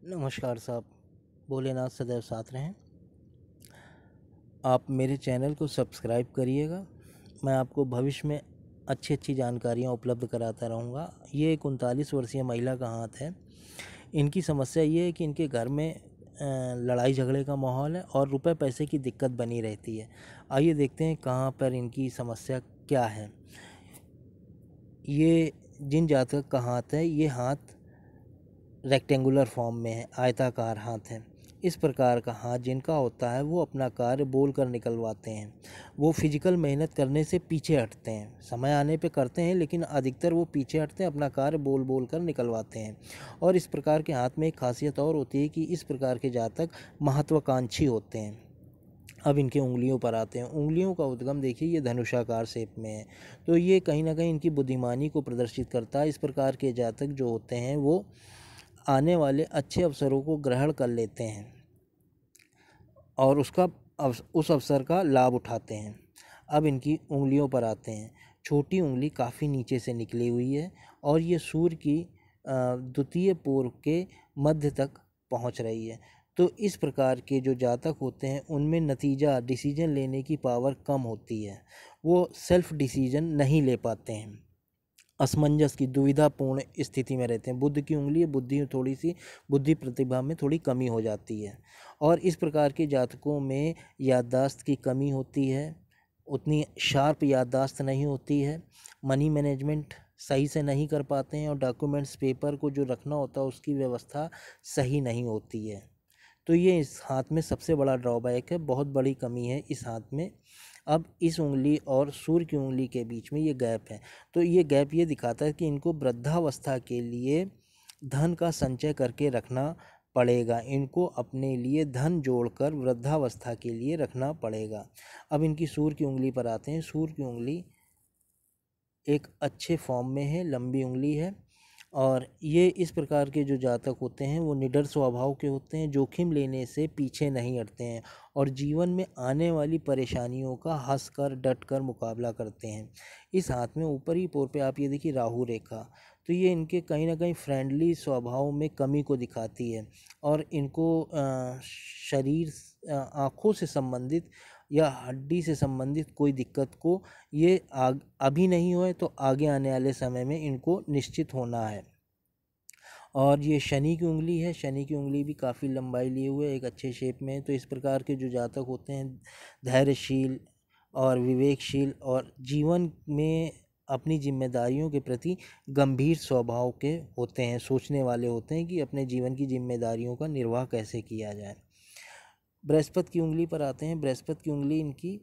नमस्कार साहब। भोलेनाथ सदैव साथ रहें। आप मेरे चैनल को सब्सक्राइब करिएगा। मैं आपको भविष्य में अच्छी अच्छी जानकारियाँ उपलब्ध कराता रहूँगा। ये एक 39 वर्षीय महिला का हाथ है। इनकी समस्या ये है कि इनके घर में लड़ाई झगड़े का माहौल है और रुपए पैसे की दिक्कत बनी रहती है। आइए देखते हैं कहाँ पर इनकी समस्या क्या है। ये जिन जातक का हाथ है, ये हाथ रेक्टेंगुलर फॉर्म में है, आयताकार हाथ है। इस प्रकार का हाथ जिनका होता है वो अपना कार्य बोल कर निकलवाते हैं। वो फिजिकल मेहनत करने से पीछे हटते हैं, समय आने पे करते हैं लेकिन अधिकतर वो पीछे हटते हैं, अपना कार्य बोल बोल कर निकलवाते हैं। और इस प्रकार के हाथ में एक खासियत और होती है कि इस प्रकार के जातक महत्वाकांक्षी होते हैं। अब इनके उंगलियों पर आते हैं। उंगलियों का उद्गम देखिए, ये धनुषाकार शेप में है, तो ये कहीं ना कहीं इनकी बुद्धिमानी को प्रदर्शित करता है। इस प्रकार के जातक जो होते हैं वो आने वाले अच्छे अवसरों को ग्रहण कर लेते हैं और उस अवसर का लाभ उठाते हैं। अब इनकी उंगलियों पर आते हैं। छोटी उंगली काफ़ी नीचे से निकली हुई है और ये सूर्य की द्वितीय पूर्व के मध्य तक पहुंच रही है। तो इस प्रकार के जो जातक होते हैं उनमें डिसीजन लेने की पावर कम होती है। वो सेल्फ डिसीजन नहीं ले पाते हैं, असमंजस की दुविधापूर्ण स्थिति में रहते हैं। बुद्ध की उंगली, बुद्धि प्रतिभा में थोड़ी कमी हो जाती है। और इस प्रकार के जातकों में याददाश्त की कमी होती है, उतनी शार्प याददाश्त नहीं होती है। मनी मैनेजमेंट सही से नहीं कर पाते हैं और डॉक्यूमेंट्स पेपर को जो रखना होता है उसकी व्यवस्था सही नहीं होती है। तो ये इस हाथ में सबसे बड़ा ड्रॉबैक है, बहुत बड़ी कमी है इस हाथ में। अब इस उंगली और सूर्य की उंगली के बीच में ये गैप है, तो ये गैप ये दिखाता है कि इनको वृद्धावस्था के लिए धन का संचय करके रखना पड़ेगा। इनको अपने लिए धन जोड़कर वृद्धावस्था के लिए रखना पड़ेगा। अब इनकी सूर्य की उंगली पर आते हैं। सूर्य की उंगली एक अच्छे फॉर्म में है, लंबी उंगली है और ये इस प्रकार के जो जातक होते हैं वो निडर स्वभाव के होते हैं, जोखिम लेने से पीछे नहीं हटते हैं और जीवन में आने वाली परेशानियों का हंसकर डटकर मुकाबला करते हैं। इस हाथ में ऊपरी पोर पे आप ये देखिए राहु रेखा, तो ये इनके कहीं ना कहीं फ्रेंडली स्वभाव में कमी को दिखाती है और इनको शरीर आँखों से संबंधित या हड्डी से संबंधित कोई दिक्कत को ये अभी नहीं होए तो आगे आने वाले समय में इनको निश्चित होना है। और ये शनि की उंगली है। शनि की उंगली भी काफ़ी लंबाई लिए हुए एक अच्छे शेप में है। तो इस प्रकार के जो जातक होते हैं धैर्यशील और विवेकशील और जीवन में अपनी जिम्मेदारियों के प्रति गंभीर स्वभाव के होते हैं, सोचने वाले होते हैं कि अपने जीवन की जिम्मेदारियों का निर्वाह कैसे किया जाए। बृहस्पति की उंगली पर आते हैं। बृहस्पति की उंगली इनकी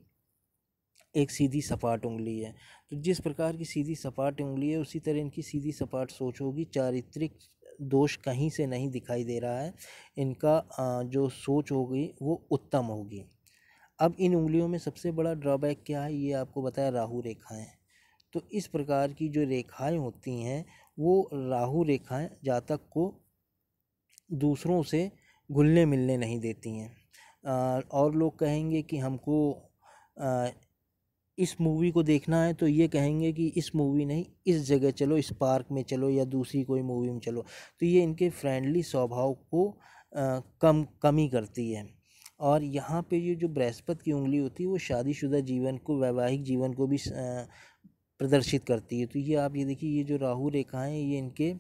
एक सीधी सपाट उंगली है। तो जिस प्रकार की सीधी सपाट उंगली है उसी तरह इनकी सीधी सपाट सोच होगी। चारित्रिक दोष कहीं से नहीं दिखाई दे रहा है। इनका जो सोच होगी वो उत्तम होगी। अब इन उंगलियों में सबसे बड़ा ड्रॉबैक क्या है, ये आपको बताया, राहु रेखाएं। तो इस प्रकार की जो रेखाएं होती हैं वो राहु रेखाएं जातक को दूसरों से घुलने मिलने नहीं देती हैं। और लोग कहेंगे कि हमको इस मूवी को देखना है तो ये कहेंगे कि इस मूवी नहीं, इस जगह चलो, इस पार्क में चलो या दूसरी कोई मूवी में चलो। तो ये इनके फ्रेंडली स्वभाव को कमी करती है। और यहाँ पे ये जो बृहस्पति की उंगली होती है वो शादीशुदा जीवन को, वैवाहिक जीवन को भी प्रदर्शित करती है। तो ये आप ये देखिए, ये जो राहु रेखाएं ये इनके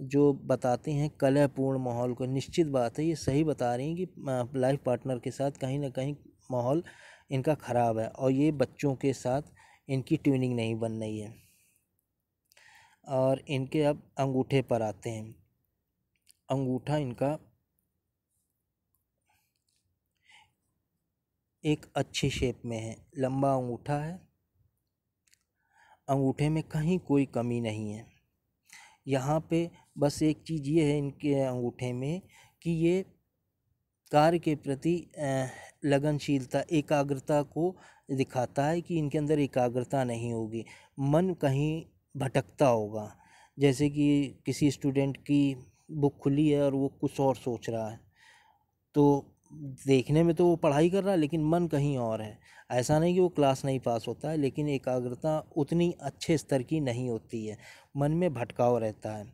जो बताते हैं कलहपूर्ण माहौल को। निश्चित बात है ये सही बता रही हैं कि लाइफ पार्टनर के साथ कहीं ना कहीं माहौल इनका ख़राब है और ये बच्चों के साथ इनकी ट्यूनिंग नहीं बन रही है। और इनके अब अंगूठे पर आते हैं। अंगूठा इनका एक अच्छी शेप में है, लंबा अंगूठा है। अंगूठे में कहीं कोई कमी नहीं है। यहाँ पे बस एक चीज़ ये है इनके अंगूठे में कि ये कार्य के प्रति लगनशीलता, एकाग्रता को दिखाता है कि इनके अंदर एकाग्रता नहीं होगी, मन कहीं भटकता होगा। जैसे कि किसी स्टूडेंट की बुक खुली है और वो कुछ और सोच रहा है, तो देखने में तो वो पढ़ाई कर रहा है लेकिन मन कहीं और है। ऐसा नहीं कि वो क्लास नहीं पास होता है, लेकिन एकाग्रता उतनी अच्छे स्तर की नहीं होती है, मन में भटकाव रहता है।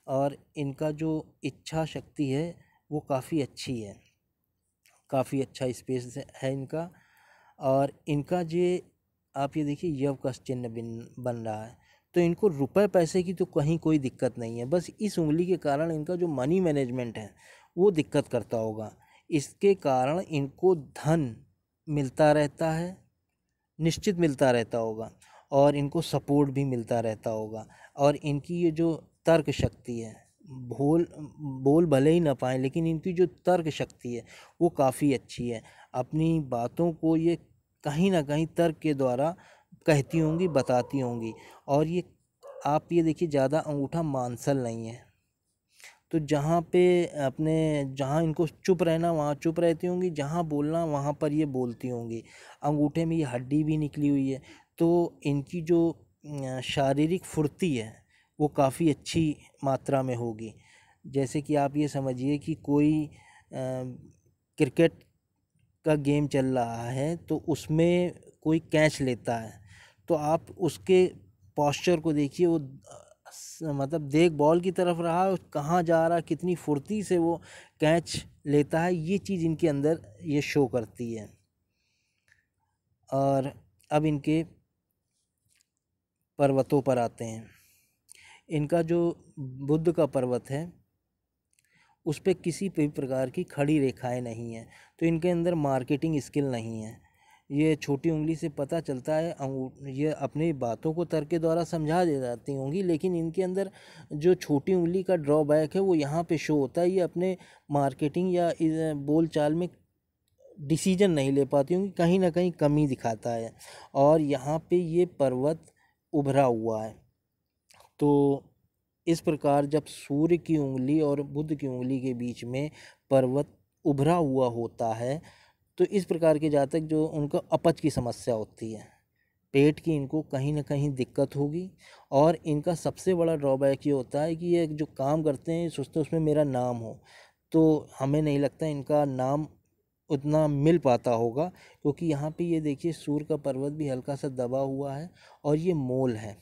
और इनका जो इच्छा शक्ति है वो काफ़ी अच्छी है, काफ़ी अच्छा स्पेस है इनका। और इनका ये आप ये देखिए यव का चिन्ह बन रहा है, तो इनको रुपए पैसे की तो कहीं कोई दिक्कत नहीं है, बस इस उंगली के कारण इनका जो मनी मैनेजमेंट है वो दिक्कत करता होगा। इसके कारण इनको धन मिलता रहता है, निश्चित मिलता रहता होगा, और इनको सपोर्ट भी मिलता रहता होगा। और इनकी ये जो तर्क शक्ति है, बोल बोल भले ही ना पाएँ लेकिन इनकी जो तर्क शक्ति है वो काफ़ी अच्छी है। अपनी बातों को ये कहीं ना कहीं तर्क के द्वारा कहती होंगी, बताती होंगी। और ये आप ये देखिए ज़्यादा अंगूठा मांसल नहीं है, तो जहाँ पे अपने जहाँ इनको चुप रहना वहाँ चुप रहती होंगी, जहाँ बोलना वहाँ पर ये बोलती होंगी। अंगूठे में ये हड्डी भी निकली हुई है, तो इनकी जो शारीरिक फुर्ती है वो काफ़ी अच्छी मात्रा में होगी। जैसे कि आप ये समझिए कि कोई क्रिकेट का गेम चल रहा है तो उसमें कोई कैच लेता है, तो आप उसके पॉस्चर को देखिए, वो मतलब देख बॉल की तरफ रहा है, कहाँ जा रहा है, कितनी फुर्ती से वो कैच लेता है, ये चीज़ इनके अंदर ये शो करती है। और अब इनके पर्वतों पर आते हैं। इनका जो बुद्ध का पर्वत है उस पे किसी भी प्रकार की खड़ी रेखाएं नहीं हैं, तो इनके अंदर मार्केटिंग स्किल नहीं है। ये छोटी उंगली से पता चलता है, ये अपनी बातों को तर्क के द्वारा समझा दे जाती होंगी, लेकिन इनके अंदर जो छोटी उंगली का ड्रॉबैक है वो यहाँ पे शो होता है। ये अपने मार्केटिंग या बोल चाल में डिसीजन नहीं ले पाती होंगी, कहीं ना कहीं कमी दिखाता है। और यहाँ पे ये पर्वत उभरा हुआ है, तो इस प्रकार जब सूर्य की उंगली और बुध की उंगली के बीच में पर्वत उभरा हुआ होता है तो इस प्रकार के जातक जो उनको अपच की समस्या होती है, पेट की इनको कहीं ना कहीं दिक्कत होगी। और इनका सबसे बड़ा ड्रॉबैक ये होता है कि ये जो काम करते हैं सोचते हैं उसमें मेरा नाम हो, तो हमें नहीं लगता इनका नाम उतना मिल पाता होगा, क्योंकि यहाँ पे ये देखिए सूर्य का पर्वत भी हल्का सा दबा हुआ है और ये मोल है,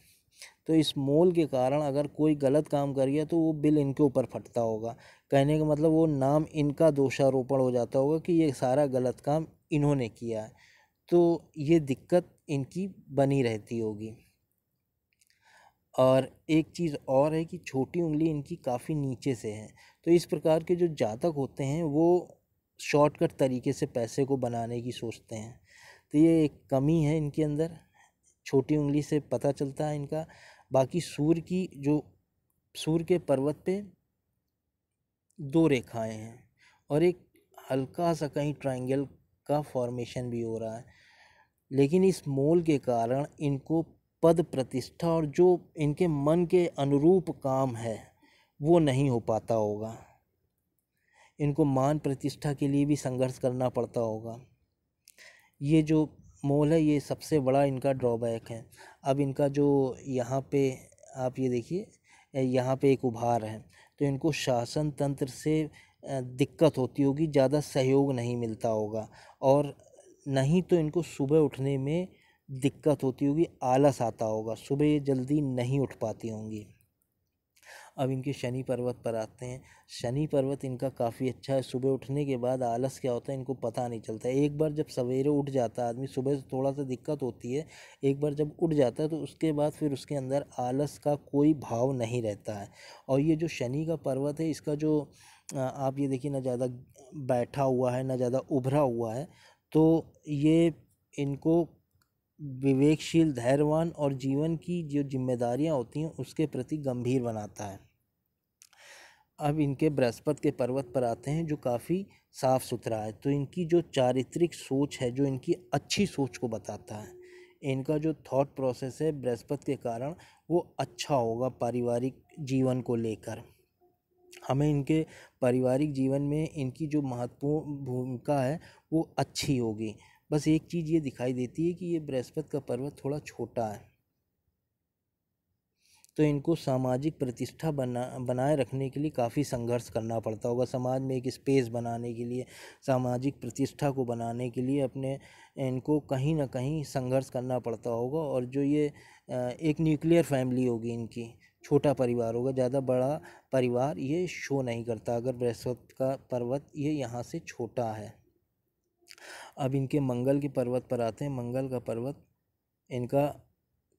तो इस मोल के कारण अगर कोई गलत काम कर गया तो वो बिल इनके ऊपर फटता होगा। कहने का मतलब वो नाम इनका दोषारोपण हो जाता होगा कि ये सारा गलत काम इन्होंने किया है, तो ये दिक्कत इनकी बनी रहती होगी। और एक चीज़ और है कि छोटी उंगली इनकी काफ़ी नीचे से है, तो इस प्रकार के जो जातक होते हैं वो शॉर्टकट तरीके से पैसे को बनाने की सोचते हैं, तो ये एक कमी है इनके अंदर, छोटी उंगली से पता चलता है इनका। बाकी सूर्य के पर्वत पे दो रेखाएं हैं और एक हल्का सा कहीं ट्रायंगल का फॉर्मेशन भी हो रहा है, लेकिन इस मोल के कारण इनको पद प्रतिष्ठा और जो इनके मन के अनुरूप काम है वो नहीं हो पाता होगा। इनको मान प्रतिष्ठा के लिए भी संघर्ष करना पड़ता होगा। ये जो मोल है ये सबसे बड़ा इनका ड्रॉबैक है। अब इनका जो यहाँ पे आप ये देखिए यहाँ पे एक उभार है, तो इनको शासन तंत्र से दिक्कत होती होगी, ज़्यादा सहयोग नहीं मिलता होगा, और नहीं तो इनको सुबह उठने में दिक्कत होती होगी, आलस आता होगा, सुबह ये जल्दी नहीं उठ पाती होंगी। अब इनके शनि पर्वत पर आते हैं। शनि पर्वत इनका काफ़ी अच्छा है। सुबह उठने के बाद आलस क्या होता है इनको पता नहीं चलता। एक बार जब सवेरे उठ जाता है आदमी, सुबह से थोड़ा सा दिक्कत होती है, एक बार जब उठ जाता है तो उसके बाद फिर उसके अंदर आलस का कोई भाव नहीं रहता है। और ये जो शनि का पर्वत है इसका जो आप ये देखिए ना ज़्यादा बैठा हुआ है ना ज़्यादा उभरा हुआ है, तो ये इनको विवेकशील, धैर्यवान और जीवन की जो जिम्मेदारियां होती हैं उसके प्रति गंभीर बनाता है। अब इनके बृहस्पति के पर्वत पर आते हैं जो काफ़ी साफ सुथरा है, तो इनकी जो चारित्रिक सोच है जो इनकी अच्छी सोच को बताता है। इनका जो थॉट प्रोसेस है बृहस्पति के कारण वो अच्छा होगा पारिवारिक जीवन को लेकर। हमें इनके पारिवारिक जीवन में इनकी जो महत्वपूर्ण भूमिका है वो अच्छी होगी। बस एक चीज़ ये दिखाई देती है कि ये बृहस्पति का पर्वत थोड़ा छोटा है, तो इनको सामाजिक प्रतिष्ठा बनाए रखने के लिए काफ़ी संघर्ष करना पड़ता होगा। समाज में एक स्पेस बनाने के लिए, सामाजिक प्रतिष्ठा को बनाने के लिए अपने इनको कहीं ना कहीं संघर्ष करना पड़ता होगा। और जो ये एक न्यूक्लियर फैमिली होगी इनकी, छोटा परिवार होगा, ज़्यादा बड़ा परिवार ये शो नहीं करता अगर बृहस्पति का पर्वत ये यहाँ से छोटा है। अब इनके मंगल के पर्वत पर आते हैं। मंगल का पर्वत इनका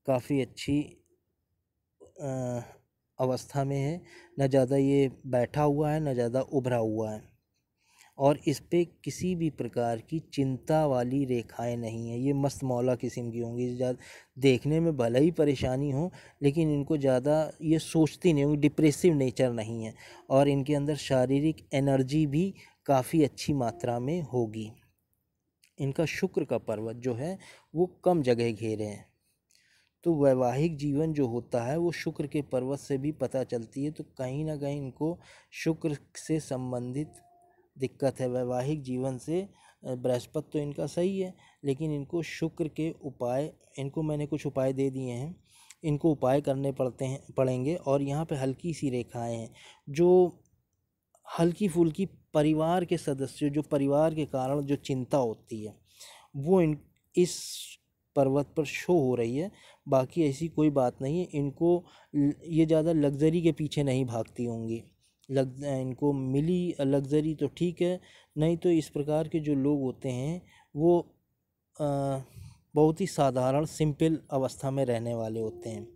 काफ़ी अच्छी अवस्था में है, न ज़्यादा ये बैठा हुआ है न ज़्यादा उभरा हुआ है, और इस पे किसी भी प्रकार की चिंता वाली रेखाएं नहीं है। ये मस्त मौला किस्म की होंगी, ज़्यादा देखने में भले ही परेशानी हो लेकिन इनको ज़्यादा ये सोचती नहीं होंगी, डिप्रेसिव नेचर नहीं है, और इनके अंदर शारीरिक एनर्जी भी काफ़ी अच्छी मात्रा में होगी। इनका शुक्र का पर्वत जो है वो कम जगह घेरे हैं, तो वैवाहिक जीवन जो होता है वो शुक्र के पर्वत से भी पता चलती है। तो कहीं ना कहीं इनको शुक्र से संबंधित दिक्कत है वैवाहिक जीवन से। बृहस्पति तो इनका सही है, लेकिन इनको शुक्र के उपाय, इनको मैंने कुछ उपाय दे दिए हैं, इनको उपाय करने पड़ेंगे। और यहाँ पे हल्की सी रेखाएं हैं जो हल्की फुल्की परिवार के सदस्य, जो परिवार के कारण जो चिंता होती है वो इस पर्वत पर शो हो रही है। बाकी ऐसी कोई बात नहीं है। इनको ये ज़्यादा लग्जरी के पीछे नहीं भागती होंगी। इनको मिली लग्जरी तो ठीक है, नहीं तो इस प्रकार के जो लोग होते हैं वो बहुत ही साधारण सिंपल अवस्था में रहने वाले होते हैं।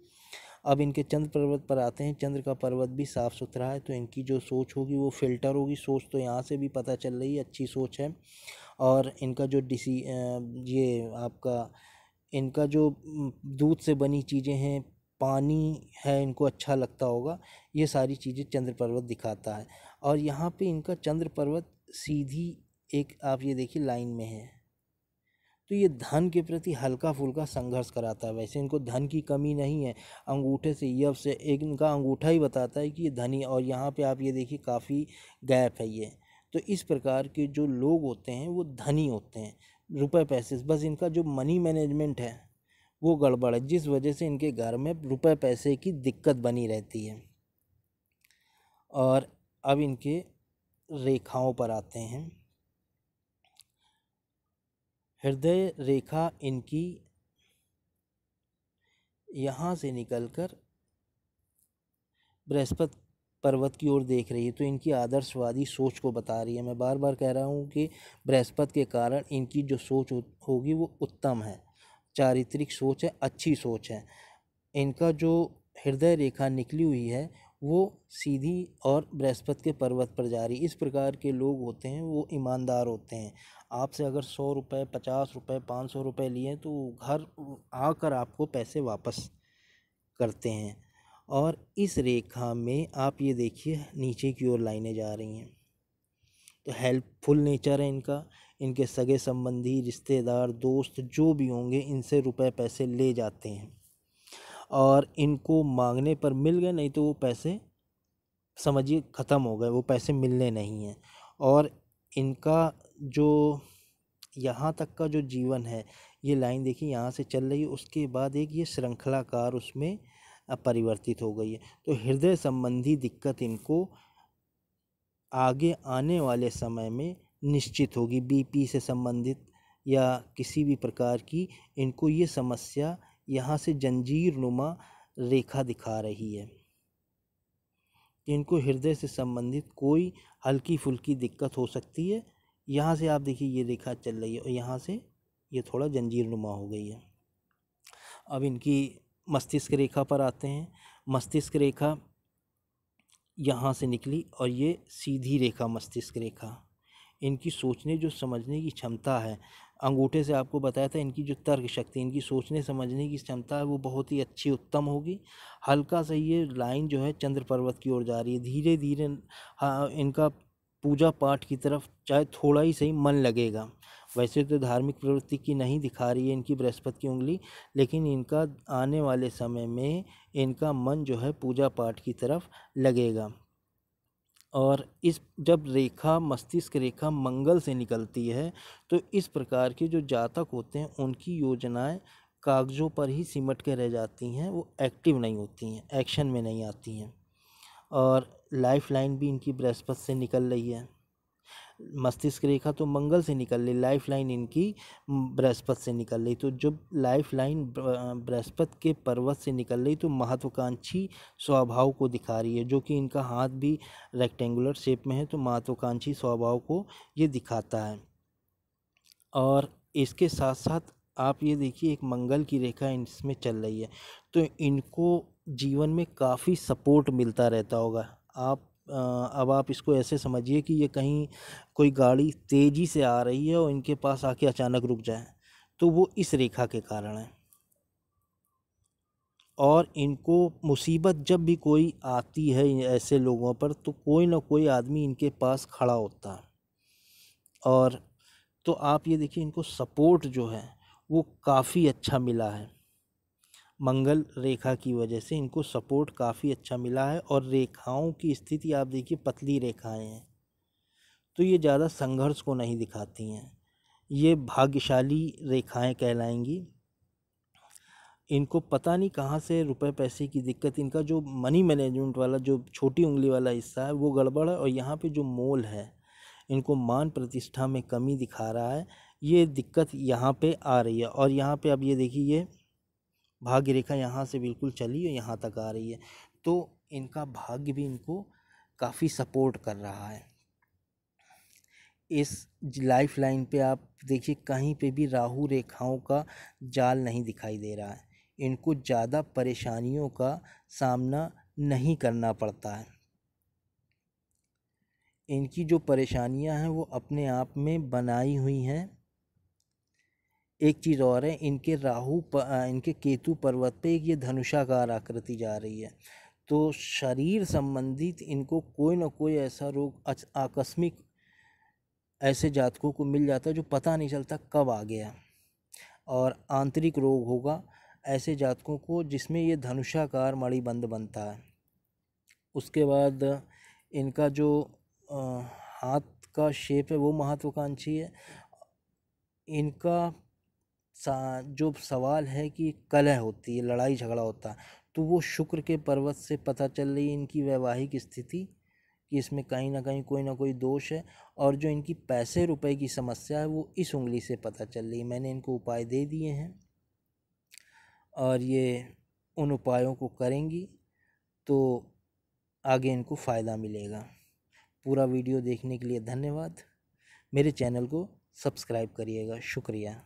अब इनके चंद्र पर्वत पर आते हैं। चंद्र का पर्वत भी साफ़ सुथरा है, तो इनकी जो सोच होगी वो फिल्टर होगी। सोच तो यहाँ से भी पता चल रही है अच्छी सोच है। और इनका जो ये आपका इनका जो दूध से बनी चीज़ें हैं, पानी है, इनको अच्छा लगता होगा। ये सारी चीज़ें चंद्र पर्वत दिखाता है। और यहाँ पे इनका चंद्र पर्वत सीधी एक आप ये देखिए लाइन में है, तो ये धन के प्रति हल्का फुल्का संघर्ष कराता है। वैसे इनको धन की कमी नहीं है, अंगूठे से यव से एक इनका अंगूठा ही बताता है कि ये धनी। और यहाँ पे आप ये देखिए काफ़ी गैप है ये। तो इस प्रकार के जो लोग होते हैं वो धनी होते हैं, रुपए पैसे, बस इनका जो मनी मैनेजमेंट है वो गड़बड़ है, जिस वजह से इनके घर में रुपए पैसे की दिक्कत बनी रहती है। और अब इनके रेखाओं पर आते हैं। हृदय रेखा इनकी यहाँ से निकलकर बृहस्पति पर्वत की ओर देख रही है, तो इनकी आदर्शवादी सोच को बता रही है। मैं बार बार कह रहा हूँ कि बृहस्पति के कारण इनकी जो सोच होगी वो उत्तम है, चारित्रिक सोच है, अच्छी सोच है। इनका जो हृदय रेखा निकली हुई है वो सीधी और बृहस्पति के पर्वत पर जा रही। इस प्रकार के लोग होते हैं वो ईमानदार होते हैं। आपसे अगर 100 रुपये, 50 रुपये, 500 रुपये लिए तो घर आकर आपको पैसे वापस करते हैं। और इस रेखा में आप ये देखिए नीचे की ओर लाइनें जा रही हैं, तो हेल्पफुल नेचर है इनका। इनके सगे संबंधी, रिश्तेदार, दोस्त जो भी होंगे इनसे रुपए पैसे ले जाते हैं, और इनको मांगने पर मिल गए, नहीं तो वो पैसे समझिए ख़त्म हो गए, वो पैसे मिलने नहीं हैं। और इनका जो यहाँ तक का जो जीवन है, ये लाइन देखिए यहाँ से चल रही है, उसके बाद एक ये श्रृंखलाकार उसमें परिवर्तित हो गई है। तो हृदय संबंधी दिक्कत इनको आगे आने वाले समय में निश्चित होगी। बीपी से संबंधित या किसी भी प्रकार की इनको ये समस्या यहाँ से जंजीर नुमा रेखा दिखा रही है। इनको हृदय से संबंधित कोई हल्की फुल्की दिक्कत हो सकती है। यहाँ से आप देखिए ये रेखा चल रही है और यहाँ से ये थोड़ा जंजीर नुमा हो गई है। अब इनकी मस्तिष्क रेखा पर आते हैं। मस्तिष्क रेखा यहाँ से निकली और ये सीधी रेखा मस्तिष्क रेखा। इनकी सोचने जो समझने की क्षमता है, अंगूठे से आपको बताया था, इनकी जो तर्क शक्ति, इनकी सोचने समझने की क्षमता है वो बहुत ही अच्छी उत्तम होगी। हल्का सा ये लाइन जो है चंद्र पर्वत की ओर जा रही है, धीरे धीरे हाँ इनका पूजा पाठ की तरफ चाहे थोड़ा ही सही मन लगेगा। वैसे तो धार्मिक प्रवृत्ति की नहीं दिखा रही है इनकी बृहस्पति की उंगली, लेकिन इनका आने वाले समय में इनका मन जो है पूजा पाठ की तरफ लगेगा। और इस जब रेखा मस्तिष्क रेखा मंगल से निकलती है तो इस प्रकार के जो जातक होते हैं उनकी योजनाएं कागज़ों पर ही सिमट के रह जाती हैं, वो एक्टिव नहीं होती हैं, एक्शन में नहीं आती हैं। और लाइफ लाइन भी इनकी बृहस्पति से निकल रही है। मस्तिष्क रेखा तो मंगल से निकल रही, लाइफ लाइन इनकी बृहस्पति से निकल रही। तो जब लाइफ लाइन बृहस्पति के पर्वत से निकल रही तो महत्वाकांक्षी स्वभाव को दिखा रही है, जो कि इनका हाथ भी रेक्टेंगुलर शेप में है, तो महत्वाकांक्षी स्वभाव को ये दिखाता है। और इसके साथ साथ आप ये देखिए, एक मंगल की रेखा इसमें चल रही है, तो इनको जीवन में काफ़ी सपोर्ट मिलता रहता होगा। अब आप इसको ऐसे समझिए कि ये कहीं कोई गाड़ी तेज़ी से आ रही है और इनके पास आके अचानक रुक जाए, तो वो इस रेखा के कारण है। और इनको मुसीबत जब भी कोई आती है ऐसे लोगों पर, तो कोई ना कोई आदमी इनके पास खड़ा होता है। और तो आप ये देखिए, इनको सपोर्ट जो है वो काफ़ी अच्छा मिला है। मंगल रेखा की वजह से इनको सपोर्ट काफ़ी अच्छा मिला है। और रेखाओं की स्थिति आप देखिए, पतली रेखाएं हैं, तो ये ज़्यादा संघर्ष को नहीं दिखाती हैं, ये भाग्यशाली रेखाएं कहलाएंगी। इनको पता नहीं कहाँ से रुपए पैसे की दिक्कत, इनका जो मनी मैनेजमेंट वाला जो छोटी उंगली वाला हिस्सा है वो गड़बड़ है। और यहाँ पे जो मोल है, इनको मान प्रतिष्ठा में कमी दिखा रहा है, ये दिक्कत यहाँ पे आ रही है। और यहाँ पे अब ये देखिए, ये भाग्य रेखा यहाँ से बिल्कुल चली और यहाँ तक आ रही है, तो इनका भाग्य भी इनको काफ़ी सपोर्ट कर रहा है। इस लाइफ लाइन पे आप देखिए, कहीं पे भी राहु रेखाओं का जाल नहीं दिखाई दे रहा है। इनको ज़्यादा परेशानियों का सामना नहीं करना पड़ता है। इनकी जो परेशानियां हैं वो अपने आप में बनाई हुई हैं। एक चीज़ और है, इनके केतु पर्वत पे एक ये धनुषाकार आकृति जा रही है, तो शरीर संबंधित इनको कोई ना कोई ऐसा रोग आकस्मिक ऐसे जातकों को मिल जाता है जो पता नहीं चलता कब आ गया। और आंतरिक रोग होगा ऐसे जातकों को जिसमें ये धनुषाकार मणिबंध बनता है। उसके बाद इनका जो हाथ का शेप है वो महत्वाकांक्षी है। इनका जो सवाल है कि कलह होती है, लड़ाई झगड़ा होता है, तो वो शुक्र के पर्वत से पता चल रही है इनकी वैवाहिक स्थिति कि इसमें कहीं ना कहीं कोई ना कोई दोष है। और जो इनकी पैसे रुपए की समस्या है वो इस उंगली से पता चल रही है। मैंने इनको उपाय दे दिए हैं और ये उन उपायों को करेंगी तो आगे इनको फ़ायदा मिलेगा। पूरा वीडियो देखने के लिए धन्यवाद। मेरे चैनल को सब्सक्राइब करिएगा। शुक्रिया।